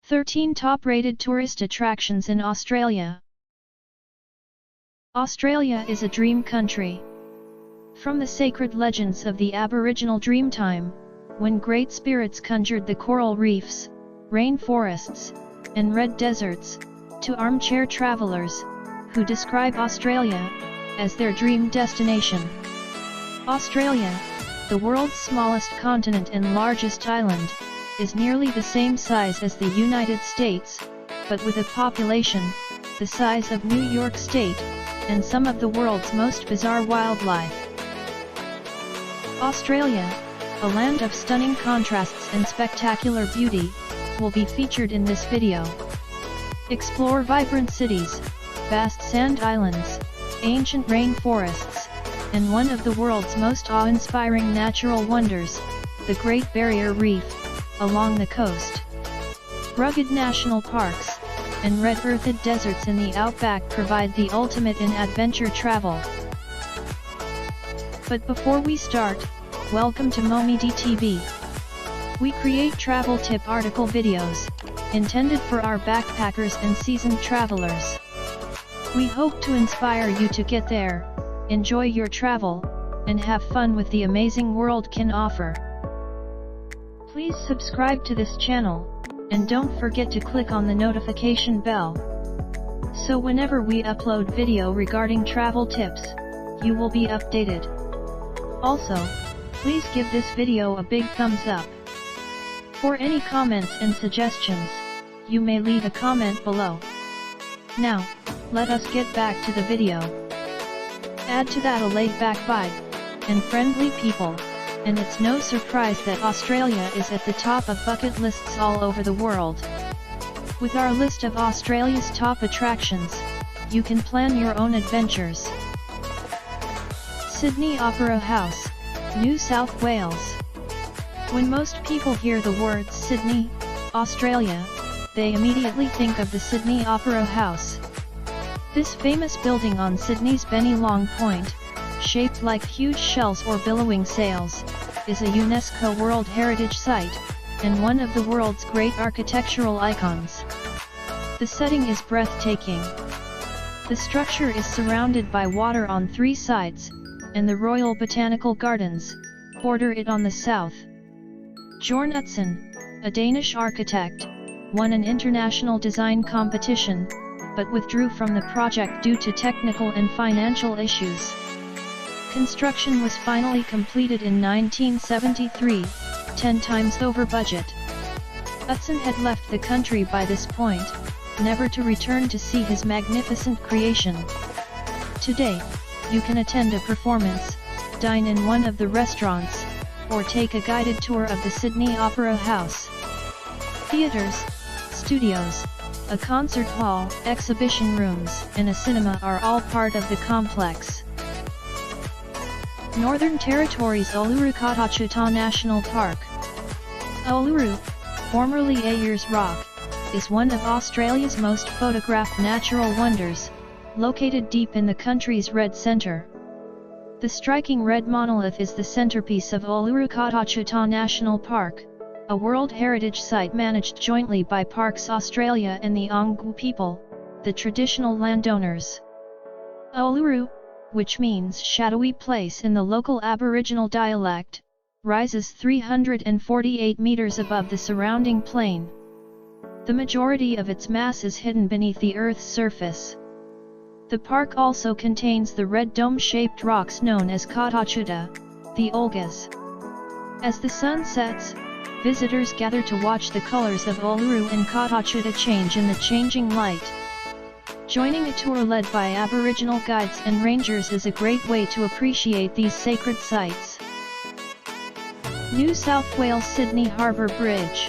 13 top-rated tourist attractions in Australia. Australia is a dream country. From the sacred legends of the Aboriginal Dreamtime, when great spirits conjured the coral reefs, rainforests, and red deserts, to armchair travelers, who describe Australia as their dream destination. Australia, the world's smallest continent and largest island, is nearly the same size as the United States, but with a population the size of New York State, and some of the world's most bizarre wildlife. Australia, a land of stunning contrasts and spectacular beauty, will be featured in this video. Explore vibrant cities, vast sand islands, ancient rainforests, and one of the world's most awe-inspiring natural wonders, the Great Barrier Reef, along the coast. Rugged national parks and red-earthed deserts in the Outback provide the ultimate in adventure travel. But before we start, welcome to Momidi TV. We create travel tip article videos, intended for our backpackers and seasoned travelers. We hope to inspire you to get there, enjoy your travel, and have fun with the amazing world can offer. Please subscribe to this channel, and don't forget to click on the notification bell, so whenever we upload video regarding travel tips, you will be updated. Also, please give this video a big thumbs up. For any comments and suggestions, you may leave a comment below. Now, let us get back to the video. Add to that a laid-back vibe, and friendly people, and it's no surprise that Australia is at the top of bucket lists all over the world. With our list of Australia's top attractions, you can plan your own adventures. Sydney Opera House, New South Wales. When most people hear the words Sydney, Australia, they immediately think of the Sydney Opera House. This famous building on Sydney's Bennelong Point, shaped like huge shells or billowing sails, is a UNESCO World Heritage Site, and one of the world's great architectural icons. The setting is breathtaking. The structure is surrounded by water on 3 sides, and the Royal Botanical Gardens border it on the south. Bjørn Utzon, a Danish architect, won an international design competition, but withdrew from the project due to technical and financial issues. Construction was finally completed in 1973, 10 times over budget. Utzon had left the country by this point, never to return to see his magnificent creation. Today, you can attend a performance, dine in one of the restaurants, or take a guided tour of the Sydney Opera House. Theatres, studios, a concert hall, exhibition rooms, and a cinema are all part of the complex. Northern Territory's Uluru-kata National Park. Uluru, formerly Ayers Rock, is one of Australia's most photographed natural wonders, located deep in the country's red centre. The striking red monolith is the centrepiece of Uluru-kata National Park, a World Heritage Site managed jointly by Parks Australia and the Angu people, the traditional landowners. Uluru, which means shadowy place in the local Aboriginal dialect, rises 348 meters above the surrounding plain. The majority of its mass is hidden beneath the Earth's surface. The park also contains the red dome-shaped rocks known as Katachuta, the Olgas. As the sun sets, visitors gather to watch the colors of Uluru and Katachuta change in the changing light. Joining a tour led by Aboriginal guides and rangers is a great way to appreciate these sacred sites. New South Wales Sydney Harbour Bridge.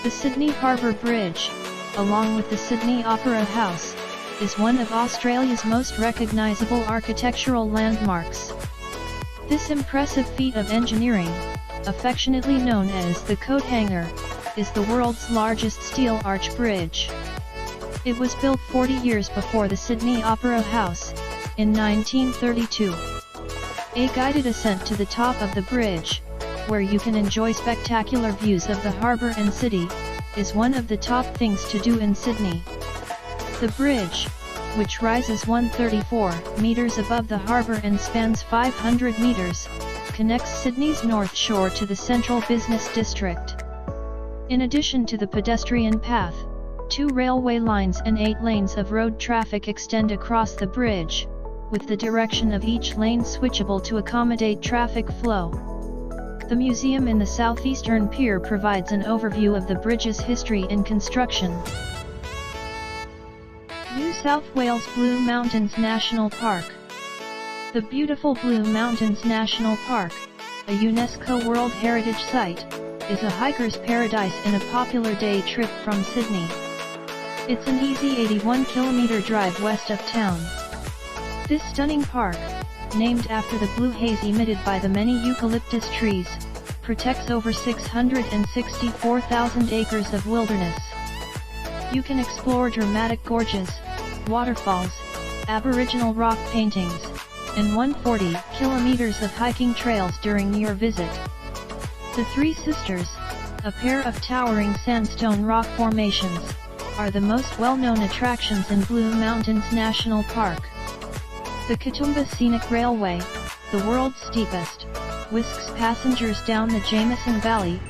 The Sydney Harbour Bridge, along with the Sydney Opera House, is one of Australia's most recognisable architectural landmarks. This impressive feat of engineering, affectionately known as the coat hanger, is the world's largest steel arch bridge. It was built 40 years before the Sydney Opera House, in 1932. A guided ascent to the top of the bridge, where you can enjoy spectacular views of the harbour and city, is one of the top things to do in Sydney. The bridge, which rises 134 meters above the harbour and spans 500 meters, connects Sydney's North Shore to the central business district. In addition to the pedestrian path, 2 railway lines and 8 lanes of road traffic extend across the bridge, with the direction of each lane switchable to accommodate traffic flow. The museum in the southeastern pier provides an overview of the bridge's history and construction. New South Wales Blue Mountains National Park. The beautiful Blue Mountains National Park, a UNESCO World Heritage Site, is a hiker's paradise and a popular day trip from Sydney. It's an easy 81-kilometre drive west of town. This stunning park, named after the blue haze emitted by the many eucalyptus trees, protects over 664,000 acres of wilderness. You can explore dramatic gorges, waterfalls, Aboriginal rock paintings, and 140 kilometers of hiking trails during your visit. The Three Sisters, a pair of towering sandstone rock formations, are the most well-known attractions in Blue Mountains National Park. The Katoomba Scenic Railway, the world's steepest, whisks passengers down the Jameson Valley,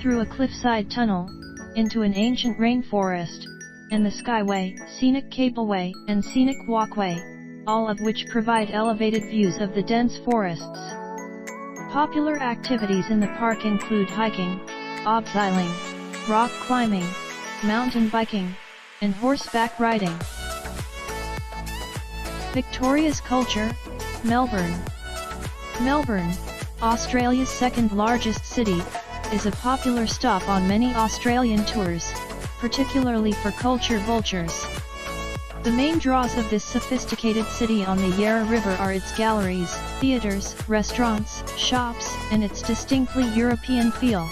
through a cliffside tunnel, into an ancient rainforest, and the Skyway, Scenic Cableway, and Scenic Walkway, all of which provide elevated views of the dense forests. Popular activities in the park include hiking, abseiling, rock climbing, mountain biking, and horseback riding. Victoria's culture, Melbourne. Melbourne, Australia's second largest city, is a popular stop on many Australian tours, particularly for culture vultures. The main draws of this sophisticated city on the Yarra River are its galleries, theatres, restaurants, shops, and its distinctly European feel.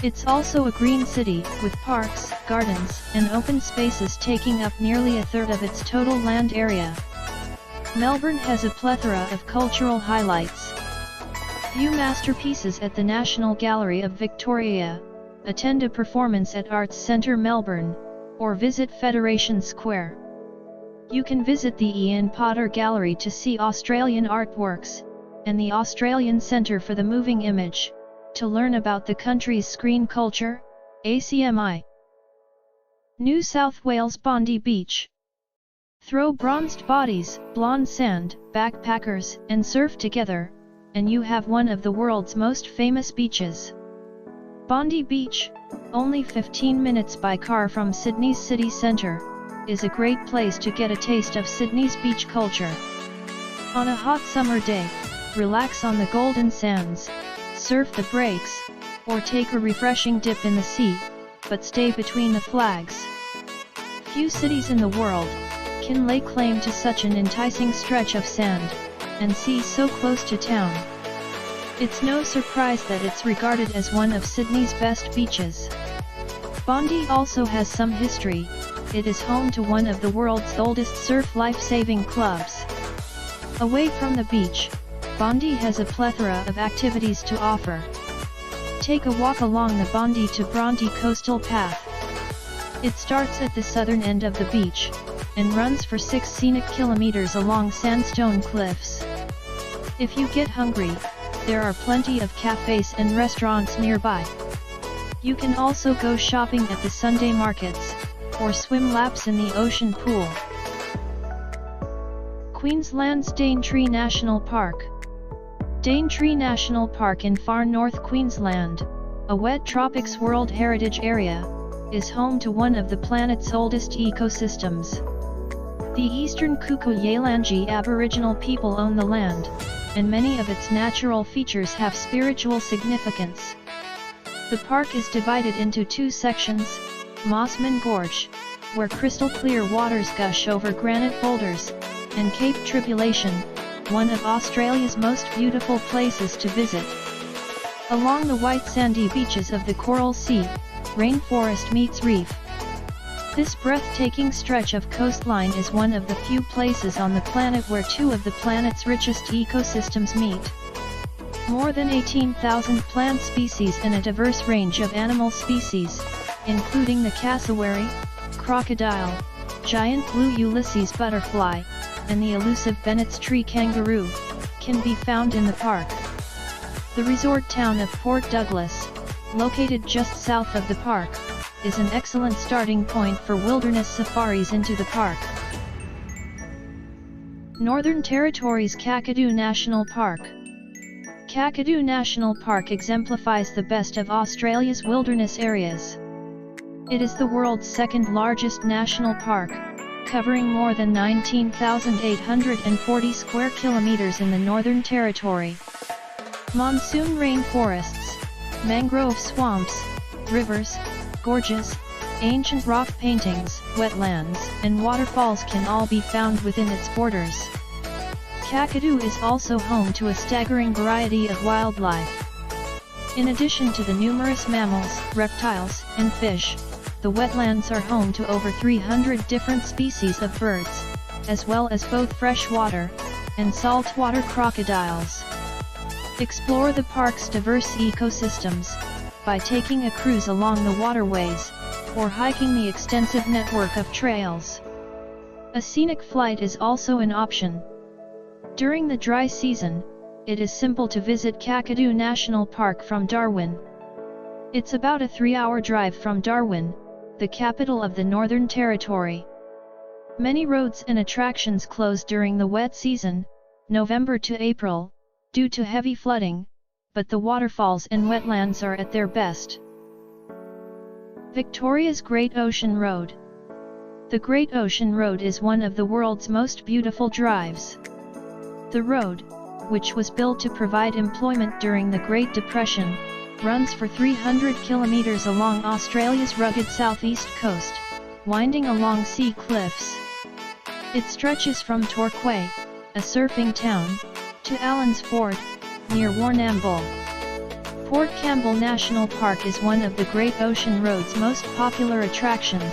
It's also a green city, with parks, gardens, and open spaces taking up nearly a third of its total land area. Melbourne has a plethora of cultural highlights. View masterpieces at the National Gallery of Victoria, attend a performance at Arts Centre Melbourne, or visit Federation Square. You can visit the Ian Potter Gallery to see Australian artworks, and the Australian Centre for the Moving Image, to learn about the country's screen culture, ACMI. New South Wales Bondi Beach. Throw bronzed bodies, blonde sand, backpackers, and surf together, and you have one of the world's most famous beaches. Bondi Beach, only 15 minutes by car from Sydney's city centre, is a great place to get a taste of Sydney's beach culture. On a hot summer day, relax on the golden sands, surf the breaks, or take a refreshing dip in the sea, but stay between the flags. Few cities in the world can lay claim to such an enticing stretch of sand and sea so close to town. It's no surprise that it's regarded as one of Sydney's best beaches. Bondi also has some history. It is home to one of the world's oldest surf life-saving clubs. Away from the beach, Bondi has a plethora of activities to offer. Take a walk along the Bondi to Bronte coastal path. It starts at the southern end of the beach, and runs for 6 scenic kilometers along sandstone cliffs. If you get hungry, there are plenty of cafes and restaurants nearby. You can also go shopping at the Sunday markets, or swim laps in the ocean pool. Queensland's Daintree National Park. Daintree National Park in far north Queensland, a wet tropics World Heritage Area, is home to one of the planet's oldest ecosystems. The eastern Kuku-Yalanji Aboriginal people own the land, and many of its natural features have spiritual significance. The park is divided into 2 sections: Mossman Gorge, where crystal clear waters gush over granite boulders, and Cape Tribulation, one of Australia's most beautiful places to visit. Along the white sandy beaches of the Coral Sea, rainforest meets reef. This breathtaking stretch of coastline is one of the few places on the planet where 2 of the planet's richest ecosystems meet. More than 18,000 plant species and a diverse range of animal species, including the cassowary, crocodile, giant blue Ulysses butterfly, and the elusive Bennett's tree kangaroo, can be found in the park. The resort town of Port Douglas, located just south of the park, is an excellent starting point for wilderness safaris into the park. Northern Territory's Kakadu National Park. Kakadu National Park exemplifies the best of Australia's wilderness areas. It is the world's second largest national park, covering more than 19,840 square kilometers in the Northern Territory. Monsoon rainforests, mangrove swamps, rivers, gorges, ancient rock paintings, wetlands, and waterfalls can all be found within its borders. Kakadu is also home to a staggering variety of wildlife. In addition to the numerous mammals, reptiles, and fish, the wetlands are home to over 300 different species of birds, as well as both freshwater and saltwater crocodiles. Explore the park's diverse ecosystems by taking a cruise along the waterways, or hiking the extensive network of trails. A scenic flight is also an option. During the dry season, it is simple to visit Kakadu National Park from Darwin. It's about a 3-hour drive from Darwin, the capital of the Northern Territory. Many roads and attractions close during the wet season, November to April, due to heavy flooding, but the waterfalls and wetlands are at their best. Victoria's Great Ocean Road. The Great Ocean Road is one of the world's most beautiful drives. The road, which was built to provide employment during the Great Depression, runs for 300 kilometers along Australia's rugged southeast coast, winding along sea cliffs. It stretches from Torquay, a surfing town, to Allen's Ford, near Warrnambool. Port Campbell National Park is one of the Great Ocean Road's most popular attractions.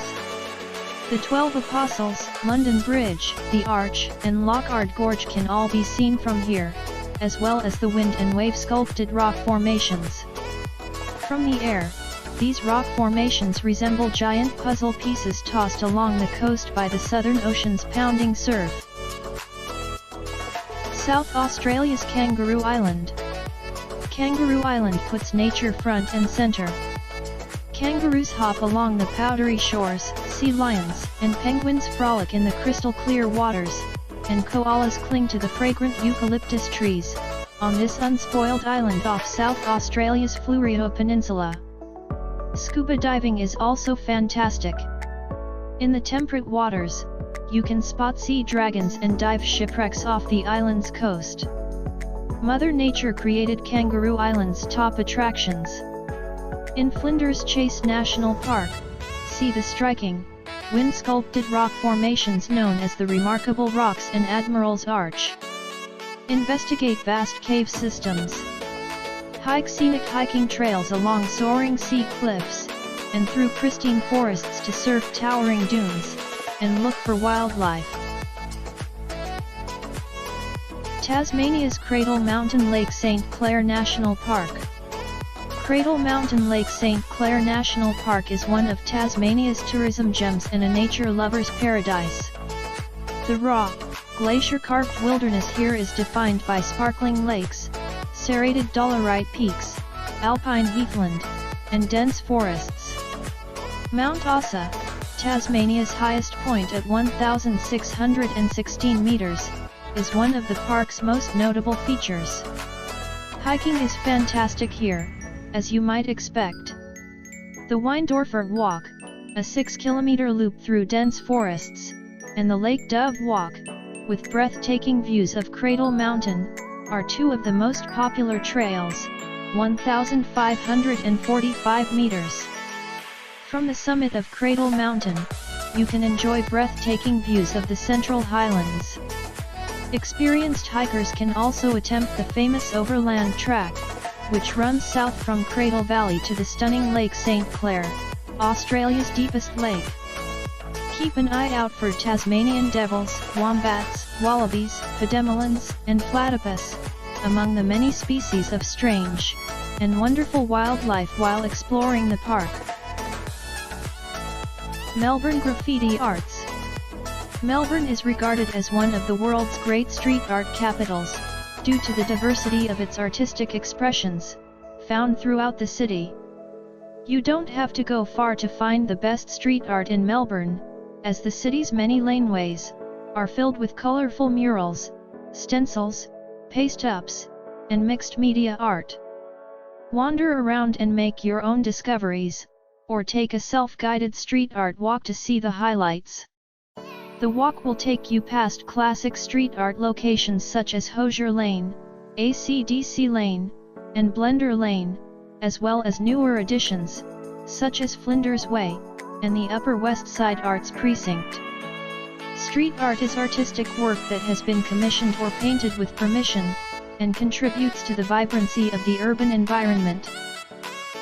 The 12 Apostles, London Bridge, the Arch, and Lockhart Gorge can all be seen from here, as well as the wind and wave sculpted rock formations. From the air, these rock formations resemble giant puzzle pieces tossed along the coast by the Southern Ocean's pounding surf. South Australia's Kangaroo Island. Kangaroo Island puts nature front and center. Kangaroos hop along the powdery shores, sea lions and penguins frolic in the crystal clear waters, and koalas cling to the fragrant eucalyptus trees, on this unspoiled island off South Australia's Fleurieu Peninsula. Scuba diving is also fantastic. In the temperate waters, you can spot sea dragons and dive shipwrecks off the island's coast. Mother Nature created Kangaroo Island's top attractions. In Flinders Chase National Park, see the striking, wind-sculpted rock formations known as the Remarkable Rocks and Admiral's Arch. Investigate vast cave systems. Hike scenic hiking trails along soaring sea cliffs, and through pristine forests to surf towering dunes, and look for wildlife. Tasmania's Cradle Mountain Lake St. Clair National Park. Cradle Mountain Lake St. Clair National Park is one of Tasmania's tourism gems and a nature lover's paradise. The raw, glacier-carved wilderness here is defined by sparkling lakes, serrated dolerite peaks, alpine heathland, and dense forests. Mount Ossa, Tasmania's highest point at 1,616 meters, is one of the park's most notable features. Hiking is fantastic here, as you might expect. The Weindorfer Walk, a 6-kilometer loop through dense forests, and the Lake Dove Walk, with breathtaking views of Cradle Mountain, are two of the most popular trails, 1,545 meters. From the summit of Cradle Mountain, you can enjoy breathtaking views of the Central Highlands. Experienced hikers can also attempt the famous Overland Track, which runs south from Cradle Valley to the stunning Lake St. Clair, Australia's deepest lake. Keep an eye out for Tasmanian devils, wombats, wallabies, pademelons, and platypus, among the many species of strange and wonderful wildlife while exploring the park. Melbourne Graffiti Arts. Melbourne is regarded as one of the world's great street art capitals, due to the diversity of its artistic expressions, found throughout the city. You don't have to go far to find the best street art in Melbourne, as the city's many laneways are filled with colorful murals, stencils, paste-ups, and mixed media art. Wander around and make your own discoveries, or take a self-guided street art walk to see the highlights. The walk will take you past classic street art locations such as Hosier Lane, AC/DC Lane, and Blender Lane, as well as newer additions, such as Flinders Way, and the Upper West Side Arts Precinct. Street art is artistic work that has been commissioned or painted with permission, and contributes to the vibrancy of the urban environment.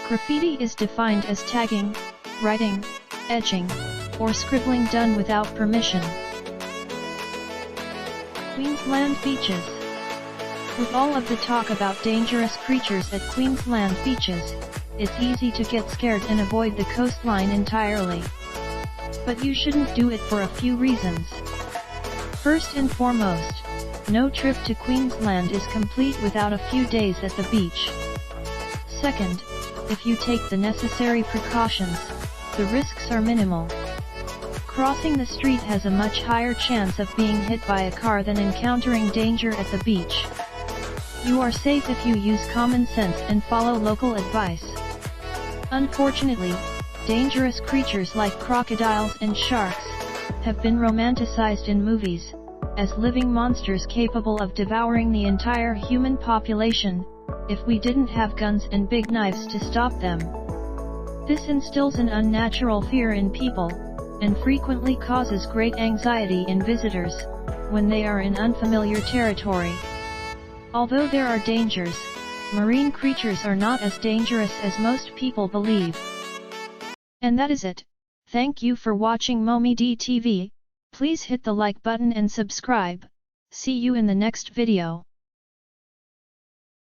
Graffiti is defined as tagging, writing, etching, or scribbling done without permission. Queensland Beaches. With all of the talk about dangerous creatures at Queensland beaches, it's easy to get scared and avoid the coastline entirely. But you shouldn't do it for a few reasons. First and foremost, no trip to Queensland is complete without a few days at the beach. Second, if you take the necessary precautions, the risks are minimal. Crossing the street has a much higher chance of being hit by a car than encountering danger at the beach. You are safe if you use common sense and follow local advice. Unfortunately, dangerous creatures like crocodiles and sharks have been romanticized in movies as living monsters capable of devouring the entire human population if we didn't have guns and big knives to stop them. This instills an unnatural fear in people, and frequently causes great anxiety in visitors when they are in unfamiliar territory. Although there are dangers, marine creatures are not as dangerous as most people believe. And that is it. Thank you for watching Mommy TV. Please hit the like button and subscribe. See you in the next video.